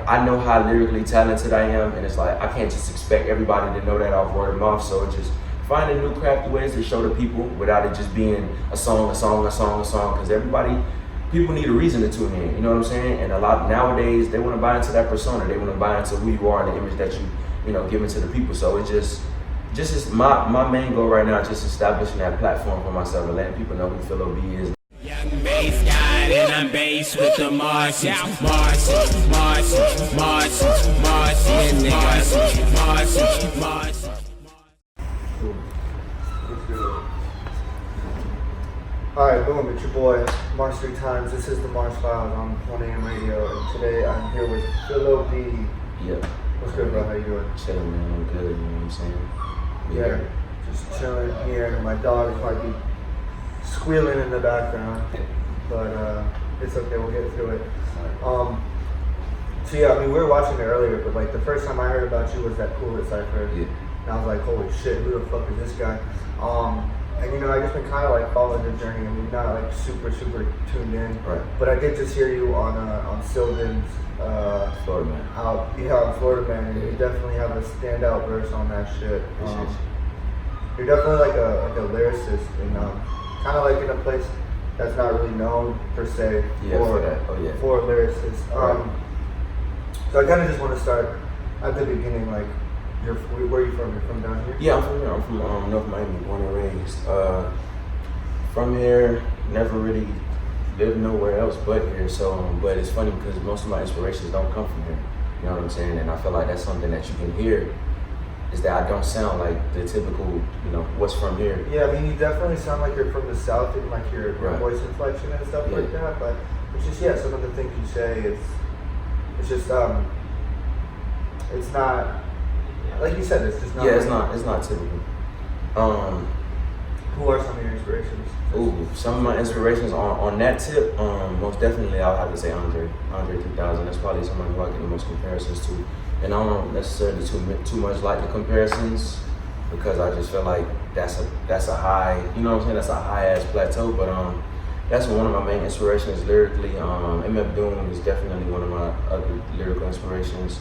I know how lyrically talented I am, and it's like I can't just expect everybody to know that off word of mouth. So just finding new crafty ways to show the people without it just being a song. Because people need a reason to tune in. You know what I'm saying? And a lot nowadays they want to buy into that persona. They want to buy into who you are and the image that you know give into the people. So it just is my main goal right now, just establishing that platform for myself and letting people know who Philo B is. Young bass guy, and I'm bass with the Martians, Martians, niggas. Alright, boom, it's your boy, March 3 times. This is the March Files on 1 AM radio, and today I'm here with Philo B. Yep. What's good, bro? How you doing? Chilling, man. I'm good, you know what I'm saying? Yeah, just chilling here, and my dog might be squealing in the background, but it's okay, we'll get through it. So yeah, I mean, we were watching it earlier, but like the first time I heard about you was that Cool It Cypher, and I was like, holy shit, who the fuck is this guy? And you know, I just been kind of like following your journey. I mean, not like super tuned in, right? But I did just hear you on Sylvan's Florida Man. On Florida Man, and you definitely have a standout verse on that shit. You're definitely like a lyricist, and kind of like in a place that's not really known per se for lyricists. So I kind of just want to start at the beginning, like. Where are you from? You're from down here? Yeah, I'm from here. I'm from North Miami, born and raised. From here, never really lived nowhere else but here. So, but it's funny because most of my inspirations don't come from here. You know what I'm saying? And I feel like that's something that you can hear, is that I don't sound like the typical, you know, what's from here. Yeah, I mean, you definitely sound like you're from the South and like your voice inflection and stuff like that. But it's just, some of the things you say, it's just, it's not. Like you said, it's just not. Yeah, it's not typical. Who are some of your inspirations? Some of my inspirations on that tip, most definitely I'll have to say Andre 3000. That's probably someone who I get the most comparisons to. And I don't necessarily too much like the comparisons, because I just feel like that's a high, you know what I'm saying? That's a high ass plateau. But that's one of my main inspirations lyrically. MF Doom is definitely one of my other lyrical inspirations.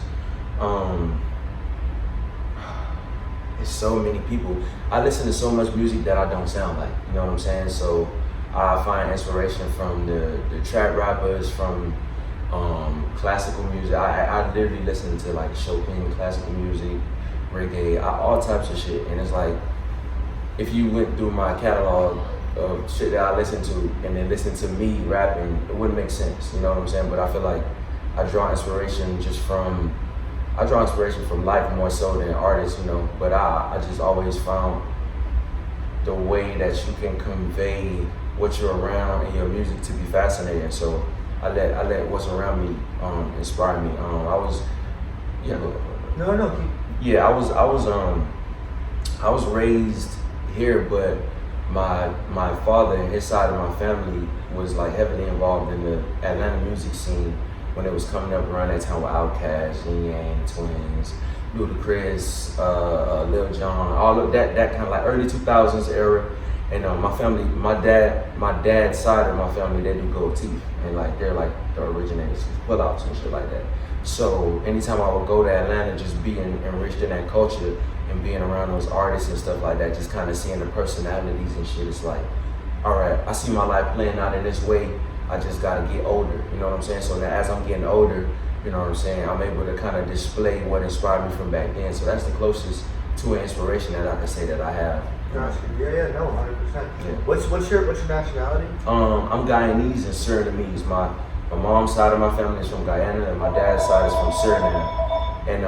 There's so many people. I listen to so much music that I don't sound like, you know what I'm saying? So I find inspiration from the trap rappers, from classical music. I literally listen to like Chopin, classical music, reggae, all types of shit. And it's like, if you went through my catalog of shit that I listen to and then listen to me rapping, it wouldn't make sense, you know what I'm saying? But I feel like I draw inspiration from life more so than artists, you know. But I just always found the way that you can convey what you're around in your music to be fascinating. So I let what's around me inspire me. I was raised here, but my father and his side of my family was like heavily involved in the Atlanta music scene when it was coming up around that time with Outkast, Yin Yang Twins, Ludacris, Lil Jon, all of that kind of like early 2000s era. And my family, my dad's side of my family, they do gold teeth, and like they're like the originators, pullouts and shit like that. So anytime I would go to Atlanta, just being enriched in that culture and being around those artists and stuff like that, just kind of seeing the personalities and shit, it's like, all right, I see my life playing out in this way. I just gotta get older, you know what I'm saying? So now as I'm getting older, you know what I'm saying, I'm able to kind of display what inspired me from back then. So that's the closest to an inspiration that I can say that I have. Gotcha. Yeah, no, 100%. Yeah. What's your nationality? I'm Guyanese and Surinamese. My mom's side of my family is from Guyana, and my dad's side is from Suriname. And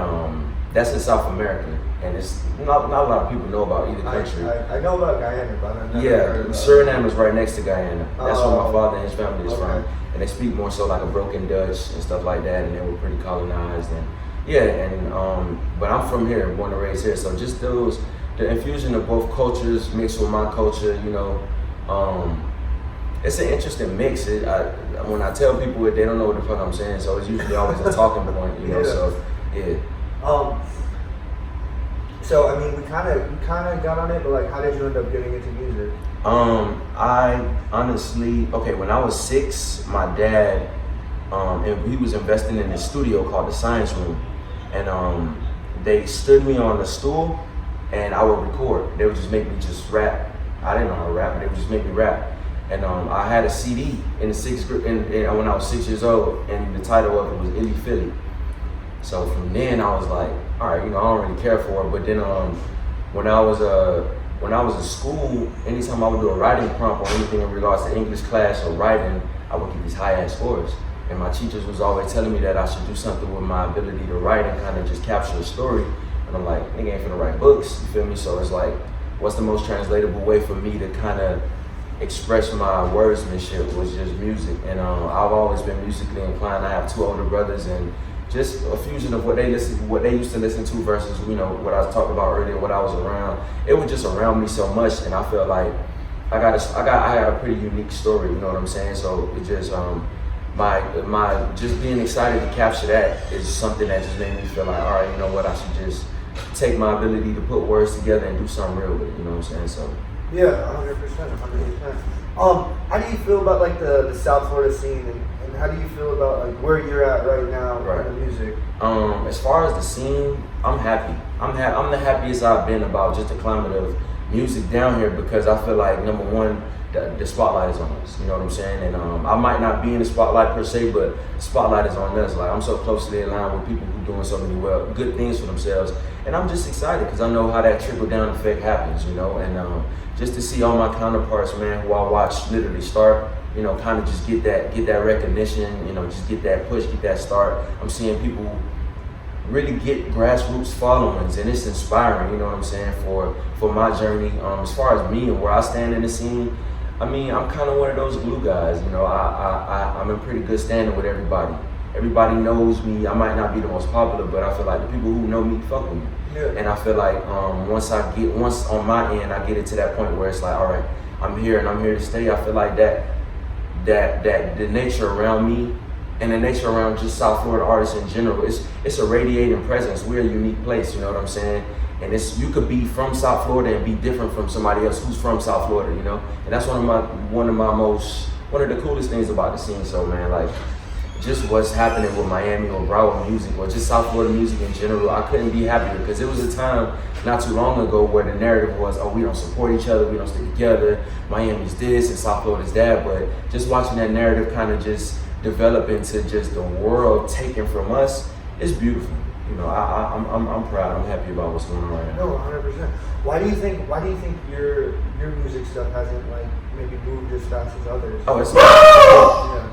that's in South America. And it's not a lot of people know about either country. I know about Guyana, but I've never heard about Suriname is right next to Guyana. That's where my father and his family is from. And they speak more so like a broken Dutch and stuff like that, and they were pretty colonized. And but I'm from here, born and raised here. So just the infusion of both cultures mixed with my culture, you know, it's an interesting mix. When I tell people it, they don't know what the fuck I'm saying, so it's usually always a talking point, you know. So yeah. So I mean, we kind of got on it, but like, how did you end up getting into music? I honestly, when I was 6, my dad and he was investing in this studio called the Science Room, and they stood me on the stool, and I would record. They would just make me just rap. I didn't know how to rap, but they would just make me rap. And I had a CD in the sixth grade, when I was 6 years old, and the title of it was Indie Philly. So from then I was like, all right, I don't really care for it. But then when I was in school, anytime I would do a writing prompt or anything in regards to English class or writing, I would get these high-ass scores. And my teachers was always telling me that I should do something with my ability to write and kind of just capture a story. And I'm like, nigga ain't finna write books, you feel me? So it's like, what's the most translatable way for me to kind of express my wordsmanship was just music. And I've always been musically inclined. I have 2 older brothers, and just a fusion of what they used to listen to versus what I was talking about earlier, what I was around. It was just around me so much, and I felt like I got a pretty unique story. You know what I'm saying? So it just my just being excited to capture that is something that just made me feel like, all right, you know what? I should just take my ability to put words together and do something real with it. You know what I'm saying? So yeah, 100%. How do you feel about like the South Florida scene, and how do you feel about like where you're at right now in the music? As far as the scene, I'm happy. I'm the happiest I've been about just the climate of music down here, because I feel like, number one, the spotlight is on us. You know what I'm saying? And I might not be in the spotlight per se, but the spotlight is on us. Like, I'm so closely aligned with people who are doing so many good things for themselves, and I'm just excited because I know how that trickle down effect happens. And just to see all my counterparts, man, who I watch literally start, kind of just get that recognition, just get that push, get that start. I'm seeing people really get grassroots followings, and it's inspiring, you know what I'm saying, for my journey. As far as me and where I stand in the scene, I mean, I'm kind of one of those glue guys, I'm in pretty good standing with everybody. Everybody knows me. I might not be the most popular, but I feel like the people who know me fuck with me. Yeah. And I feel like once on my end, I get it to that point where it's like, all right, I'm here and I'm here to stay. I feel like that the nature around me and the nature around just South Florida artists in general, it's a radiating presence. We're a unique place, you know what I'm saying? And you could be from South Florida and be different from somebody else who's from South Florida, And that's one of the coolest things about the scene. So man, like, just what's happening with Miami or Broward music or just South Florida music in general, I couldn't be happier, because it was a time not too long ago where the narrative was, oh, we don't support each other, we don't stick together, Miami's this and South Florida's that. But just watching that narrative kind of just develop into just the world taken from us, it's beautiful. I'm proud. I'm happy about what's going on right now. No, 100%. Why do you think your music stuff hasn't like maybe moved as fast as others? Oh,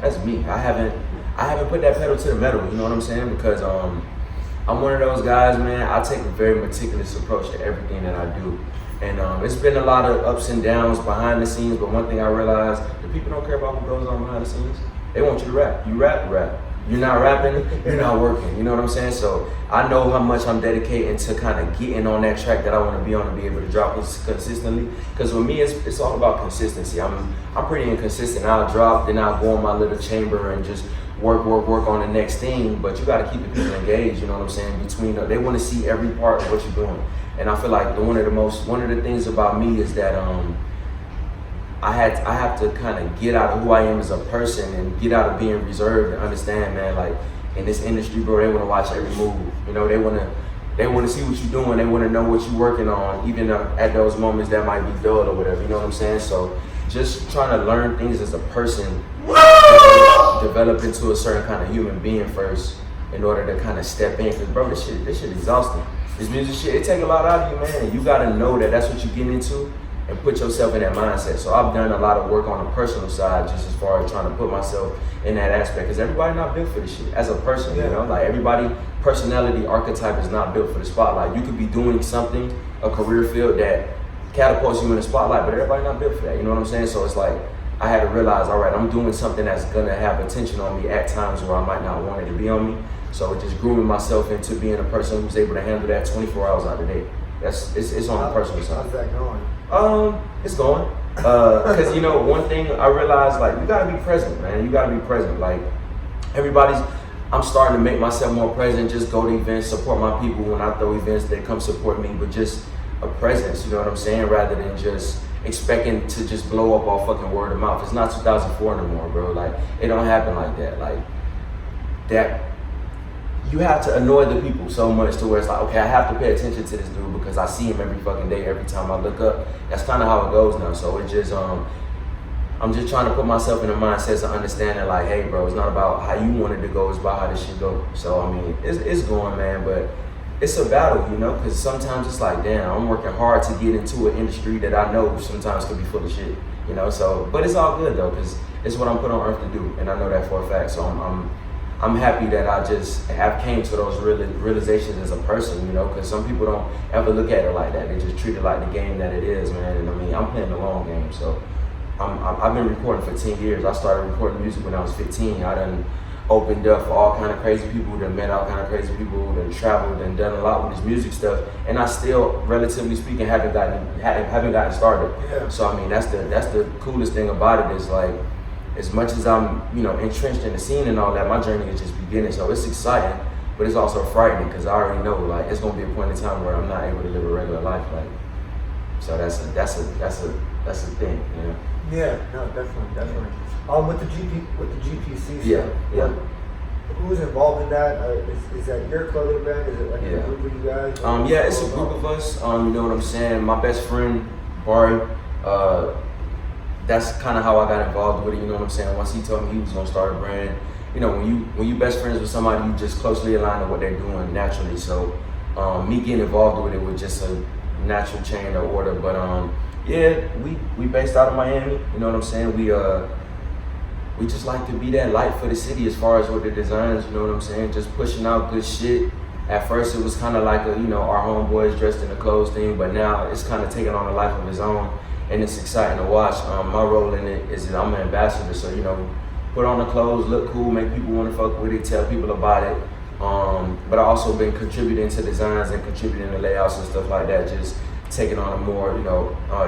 that's me. I haven't put that pedal to the metal. You know what I'm saying? Because I'm one of those guys, man. I take a very meticulous approach to everything that I do, and it's been a lot of ups and downs behind the scenes. But one thing I realized, the people don't care about what goes on behind the scenes. They want you to rap. You rap. You're not rapping, you're not working. You know what I'm saying? So I know how much I'm dedicating to kind of getting on that track that I want to be on and be able to drop consistently. Because with me, it's all about consistency. I'm pretty inconsistent. I'll drop, then I'll go in my little chamber and just work on the next thing. But you got to keep the people engaged. You know what I'm saying? They want to see every part of what you're doing. And I feel like one of the things about me is that I have to kind of get out of who I am as a person and get out of being reserved and understand, man, like, in this industry, bro, they want to watch every move. They want to see what you're doing. They want to know what you're working on, even at those moments that might be dull or whatever. You know what I'm saying? So just trying to learn things as a person, develop into a certain kind of human being first in order to kind of step in. Because, bro, this shit exhausting. This music shit, it take a lot out of you, man. And you got to know that that's what you're getting into, and put yourself in that mindset. So I've done a lot of work on the personal side, just as far as trying to put myself in that aspect, because everybody not built for this shit as a person. Like, everybody personality archetype is not built for the spotlight. You could be doing something, a career field that catapults you in the spotlight, but everybody not built for that. You know what I'm saying? So it's like, I had to realize, all right, I'm doing something that's gonna have attention on me at times where I might not want it to be on me. So just grooming myself into being a person who's able to handle that 24 hours out of the day. It's on the personal side. How's that going? It's going. Cause one thing I realized, like, you gotta be present, man. You gotta be present. Like, I'm starting to make myself more present, just go to events, support my people. When I throw events, they come support me, but just a presence, you know what I'm saying? Rather than just expecting to just blow up all fucking word of mouth. It's not 2004 no more, bro. Like, it don't happen like that. Like, that you have to annoy the people so much to where it's like, okay, I have to pay attention to this dude because I see him every fucking day, every time I look up. That's kind of how it goes now. So it just, I'm just trying to put myself in the mindset of understanding like, hey bro, it's not about how you want it to go, it's about how this shit go. So I mean, it's going, man, but it's a battle, you know, because sometimes it's like, damn, I'm working hard to get into an industry that I know sometimes could be full of shit, you know, so, but it's all good though, because it's what I'm put on earth to do, and I know that for a fact, so I'm happy that I just have came to those realizations as a person, you know, because some people don't ever look at it like that. They just treat it like the game that it is, man. And I mean, I'm playing the long game, so I've been recording for 10 years. I started recording music when I was 15. I done opened up for all kind of crazy people, done met all kind of crazy people, done traveled and done a lot with this music stuff. And I still, relatively speaking, haven't gotten started. Yeah. So I mean, that's the coolest thing about it is like, as much as I'm, you know, entrenched in the scene and all that, my journey is just beginning. So it's exciting, but it's also frightening because I already know, like, it's gonna be a point in time where I'm not able to live a regular life, like. So that's a thing, you know. Yeah, no, definitely. With the GPC Yeah, stuff, yeah. Who's involved in that? Is that your clothing brand? Is it like a group of you guys? Yeah, it's a group of us. You know what I'm saying? My best friend, Bari, that's kind of how I got involved with it, you know what I'm saying? Once he told me he was gonna start a brand, you know, when you best friends with somebody, you just closely align to what they're doing naturally. So me getting involved with it was just a natural chain of order. But yeah, we based out of Miami, you know what I'm saying? We just like to be that light for the city as far as with the designs, you know what I'm saying? Just pushing out good shit. At first it was kind of like our homeboys dressed in the clothes thing, but now it's kind of taking on a life of its own. And it's exciting to watch. My role in it is that I'm an ambassador, so you know, put on the clothes, look cool, make people want to fuck with it, tell people about it. But I also been contributing to designs and contributing to layouts and stuff like that, just taking on a more,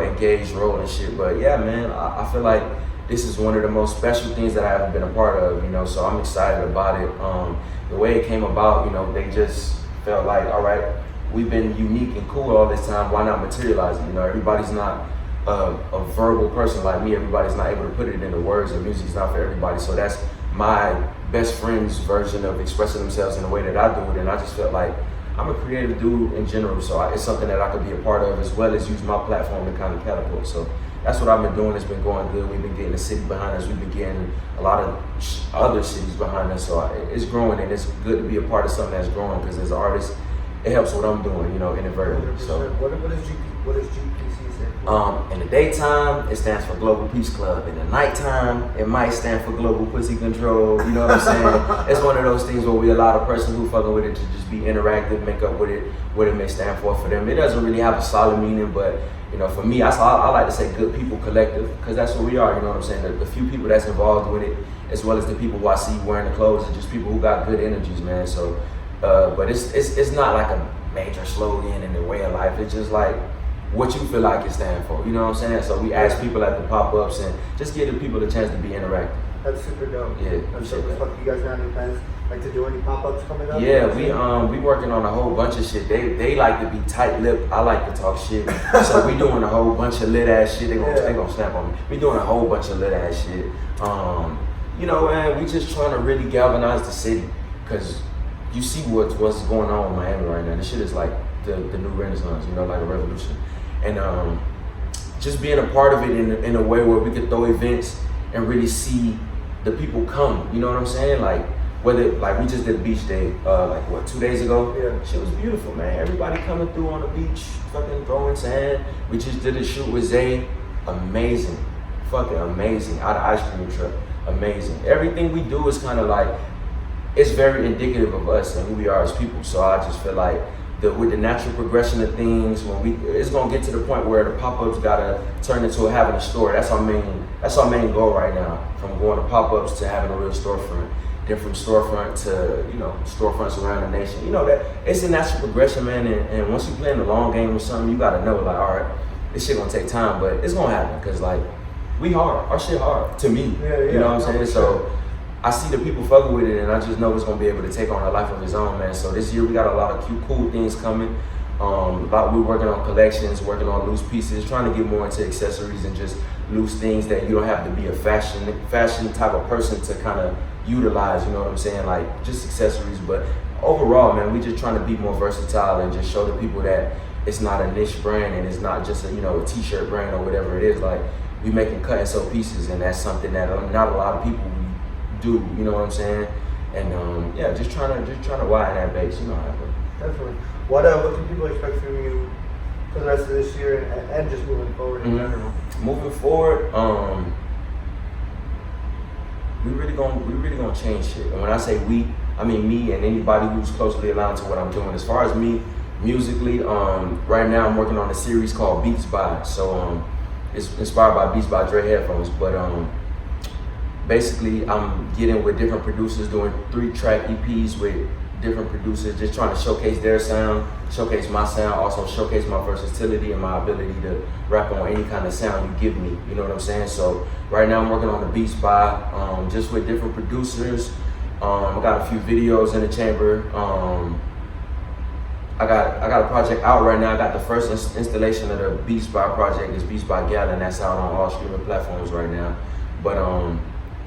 engaged role and shit. But yeah, man, I feel like this is one of the most special things that I have been a part of, you know, so I'm excited about it. The way it came about, you know, they just felt like, all right, we've been unique and cool all this time, why not materialize it? You know, everybody's not a verbal person like me. Everybody's not able to put it into words, and music's not for everybody. So that's my best friend's version of expressing themselves in the way that I do it. And I just felt like I'm a creative dude in general, so it's something that I could be a part of, as well as use my platform to kind of catapult. So that's what I've been doing. It's been going good. We've been getting the city behind us. We've been getting a lot of other cities behind us. So it's growing, and it's good to be a part of something that's growing, because as an artist, it helps what I'm doing, you know, inadvertently. So what is GPC stand for? In the daytime, it stands for Global Peace Club. In the nighttime, it might stand for Global Pussy Control. You know what I'm saying? It's one of those things where we allow the person who fucking with it to just be interactive, make up with it, what it may stand for them. It doesn't really have a solid meaning, but you know, for me, I like to say Good People Collective, because that's what we are. You know what I'm saying? The few people that's involved with it, as well as the people who I see wearing the clothes, are just people who got good energies, man. So, but it's not like a major slogan in the way of life. It's just like what you feel like it stands for. You know what I'm saying? So we ask people at the pop-ups and just give the people a chance to be interactive. That's super dope. Yeah, That's super fuck. You guys got any plans like to do any pop-ups coming up? Yeah, we working on a whole bunch of shit. They like to be tight-lipped. I like to talk shit. So we doing a whole bunch of lit ass shit. They gonna snap on me. We doing a whole bunch of lit ass shit. You know, man, we just trying to really galvanize the city, because you see what's going on in Miami right now. This shit is like the new renaissance, you know, like a revolution. And just being a part of it in a way where we could throw events and really see the people come, you know what I'm saying? Like, whether, like, we just did a beach day, 2 days ago? Yeah. Shit was beautiful, man. Everybody coming through on the beach, fucking throwing sand. We just did a shoot with Zay. Amazing. Fucking amazing. Out of ice cream truck. Amazing. Everything we do is kind of like, it's very indicative of us and who we are as people. So I just feel like with the natural progression of things, it's gonna get to the point where the pop-ups gotta turn into having a store. That's our main goal right now. From going to pop-ups to having a real storefront, then from storefront to, you know, storefronts around the nation. You know, that it's a natural progression, man. And once you play in the long game with something, you gotta know, like, all right, this shit gonna take time, but it's gonna happen, because like, we hard. Our shit hard to me. Yeah, you know what I'm saying? Sure. So I see the people fucking with it, and I just know it's gonna be able to take on a life of its own, man. So this year we got a lot of cute, cool things coming. We're working on collections, working on loose pieces, trying to get more into accessories and just loose things that you don't have to be a fashion type of person to kind of utilize, you know what I'm saying? Like just accessories, but overall, man, we just trying to be more versatile and just show the people that it's not a niche brand and it's not just a, you know, a t-shirt brand or whatever it is. Like we making cut and sew pieces, and that's something that not a lot of people do, you know what I'm saying? And yeah, just trying to widen that base, you know how it goes. Definitely. What can people expect from you for the rest of this year and just moving forward in general? Moving forward, we really gonna change shit. And when I say we, I mean me and anybody who's closely aligned to what I'm doing. As far as me, musically, right now I'm working on a series called Beats By. So it's inspired by Beats by Dre headphones, but basically I'm getting with different producers, doing 3-track EPs with different producers, just trying to showcase their sound, showcase my sound, also showcase my versatility and my ability to rap on any kind of sound you give me, you know what I'm saying? So right now I'm working on the Beats By, just with different producers. I got a few videos in the chamber. I got a project out right now. I got the first installation of the Beats By project. It's Beats By Gallon. That's out on all streaming platforms right now. But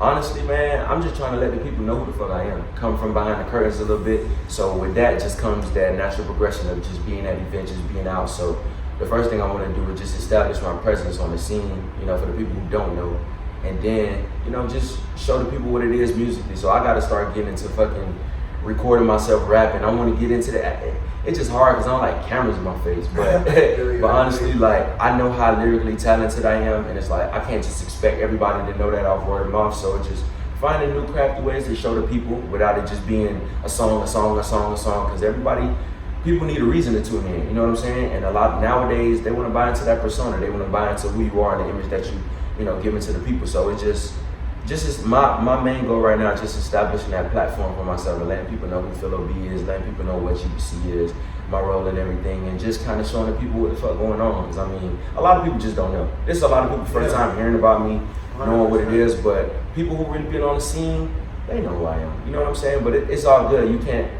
honestly, man, I'm just trying to let the people know who the fuck I am. Come from behind the curtains a little bit. So with that just comes that natural progression of just being at events, just being out. So the first thing I want to do is just establish my presence on the scene, you know, for the people who don't know. And then, you know, just show the people what it is musically. So I got to start getting into fucking recording myself rapping. I want to get into that. It's just hard because I don't like cameras in my face. But but honestly, like, I know how lyrically talented I am. And it's like, I can't just expect everybody to know that off word of mouth. So it's just finding new crafty ways to show the people without it just being a song. Because people need a reason to tune in. You know what I'm saying? And a lot nowadays, they want to buy into that persona. They want to buy into who you are and the image that you know, giving to the people. So it's just is my main goal right now, just establishing that platform for myself and letting people know who Philo B is, letting people know what GBC is, my role and everything, and just kind of showing the people what the fuck going on. Because I mean, a lot of people just don't know. This is a lot of people first time hearing about me, knowing what it is, but people who really been on the scene, they know who I am. You know what I'm saying? But it's all good. You can't,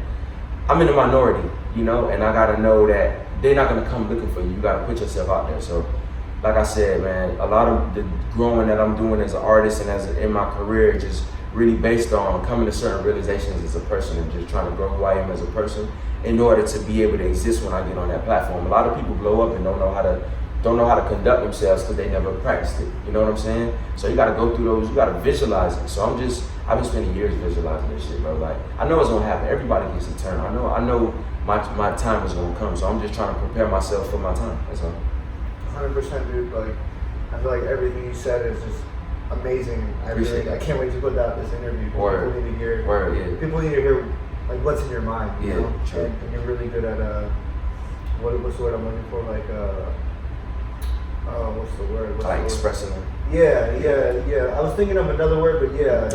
I'm in the minority, you know, and I gotta know that they're not gonna come looking for you. You gotta put yourself out there. So like I said, man, a lot of the growing that I'm doing as an artist and in my career just really based on coming to certain realizations as a person and just trying to grow who I am as a person in order to be able to exist when I get on that platform. A lot of people blow up and don't know how to conduct themselves because they never practiced it. You know what I'm saying? So you got to go through those. You got to visualize it. So I've been spending years visualizing this shit, bro. Like, I know it's gonna happen. Everybody gets a turn. I know my time is gonna come. So I'm just trying to prepare myself for my time. That's all. 100%, dude. Like, I feel like everything you said is just amazing. I can't wait to put out this interview. People need to hear. People need to hear like what's in your mind. You know? True. And you're really good at what's the word I'm looking for? Like what's the word? Like expressing it. Yeah. I was thinking of another word, but yeah.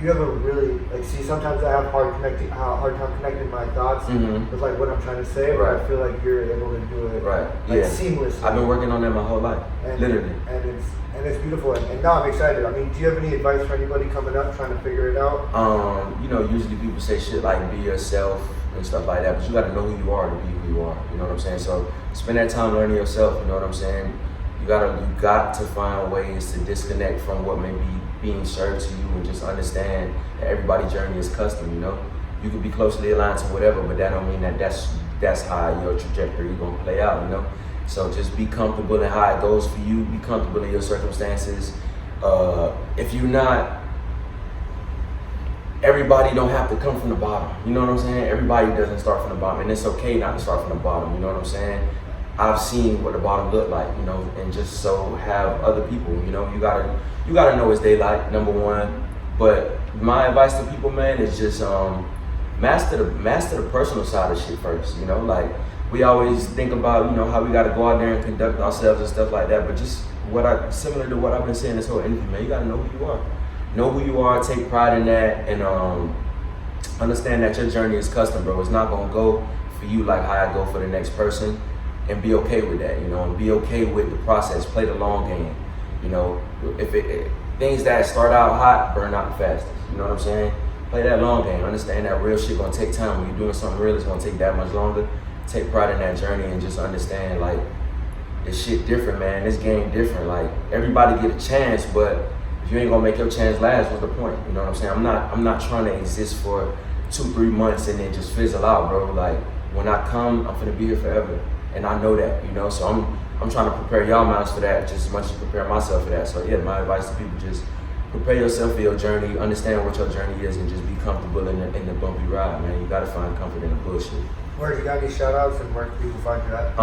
You have a really, like, see, sometimes I have a hard time connecting my thoughts with like what I'm trying to say, but I feel like you're able to do it seamlessly. I've been working on that my whole life, literally. And it's beautiful, and now I'm excited. I mean, do you have any advice for anybody coming up trying to figure it out? You know, usually people say shit like be yourself and stuff like that, but you gotta know who you are to be who you are, you know what I'm saying? So spend that time learning yourself, you know what I'm saying? You got to find ways to disconnect from what may be being served to you and just understand that everybody's journey is custom, you know? You could be closely aligned to whatever, but that don't mean that that's how your trajectory is gonna play out, you know? So just be comfortable in how it goes for you, be comfortable in your circumstances. If you're not, everybody don't have to come from the bottom, you know what I'm saying? Everybody doesn't start from the bottom, and it's okay not to start from the bottom, you know what I'm saying? I've seen what the bottom look like, you know, and just so have other people, you know, you gotta know what they like, number one. But my advice to people, man, is just master the personal side of shit first, you know, like we always think about, you know, how we gotta go out there and conduct ourselves and stuff like that, but just similar to what I've been saying this whole interview, man, you gotta know who you are. Know who you are, take pride in that, and understand that your journey is custom, bro. It's not gonna go for you like how I go for the next person. And be okay with that, you know, and be okay with the process. Play the long game, you know. If things that start out hot burn out the fastest, you know what I'm saying? Play that long game. Understand that real shit gonna take time. When you're doing something real, it's gonna take that much longer. Take pride in that journey and just understand, like, this shit different, man. This game different. Like, everybody get a chance, but if you ain't gonna make your chance last, what's the point? You know what I'm saying? I'm not trying to exist for 2-3 months and then just fizzle out, bro. Like when I come, I'm gonna be here forever, and I know that, you know. So I'm trying to prepare y'all minds for that just as much as prepare myself for that. So yeah, my advice to people: just prepare yourself for your journey, understand what your journey is, and just be comfortable in the bumpy ride, man. You gotta find comfort in the bullshit. Where you got any shout outs and where can people find you at?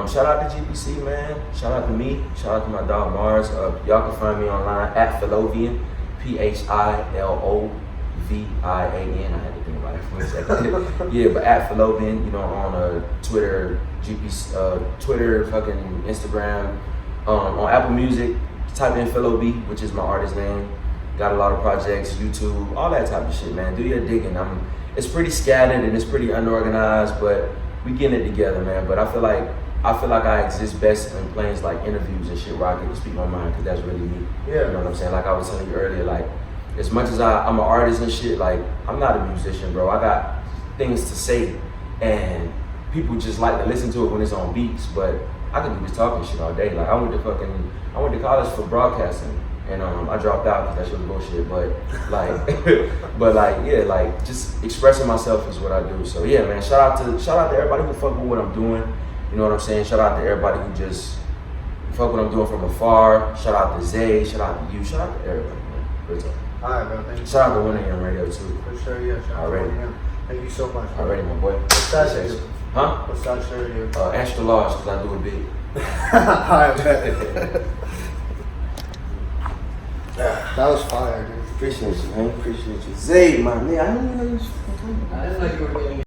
Shout out to GPC, man. Shout out to me. Shout out to my dog Mars. Y'all can find me online at Philovian, Philovian. I had to think about it for a second. Yeah, but at Philovian, you know, on Twitter, Twitter, fucking Instagram, on Apple Music. Type in Philo B, which is my artist name. Got a lot of projects, YouTube, all that type of shit, man. Do your digging. It's pretty scattered and it's pretty unorganized, but we getting it together, man. But I feel like I exist best in places like interviews and shit where I get to speak my mind, because that's really me. Yeah. You know what I'm saying? Like I was telling you earlier, like as much as I'm an artist and shit, like I'm not a musician, bro. I got things to say, and people just like to listen to it when it's on beats. But I could do this talking shit all day. Like I went to college for broadcasting. And I dropped out because that shit was bullshit. But yeah, like just expressing myself is what I do. So yeah, man, shout out to everybody who fuck with what I'm doing. You know what I'm saying? Shout out to everybody who just fuck what I'm doing from afar. Shout out to Zay. Shout out to you. Shout out to everybody, man. Real talk. All right, bro. Thank you. Shout out to Winning on Radio too. For sure, yeah. Shout out Already. to him. Thank you so much. Already, my boy. What's that shirt? Huh? What's that shirt here? Extra large because I do it big. Alright, bet. That was fire, dude. Appreciate you, man. Appreciate you. Zay, my nigga. I didn't know you was fucking coming. I didn't know you were getting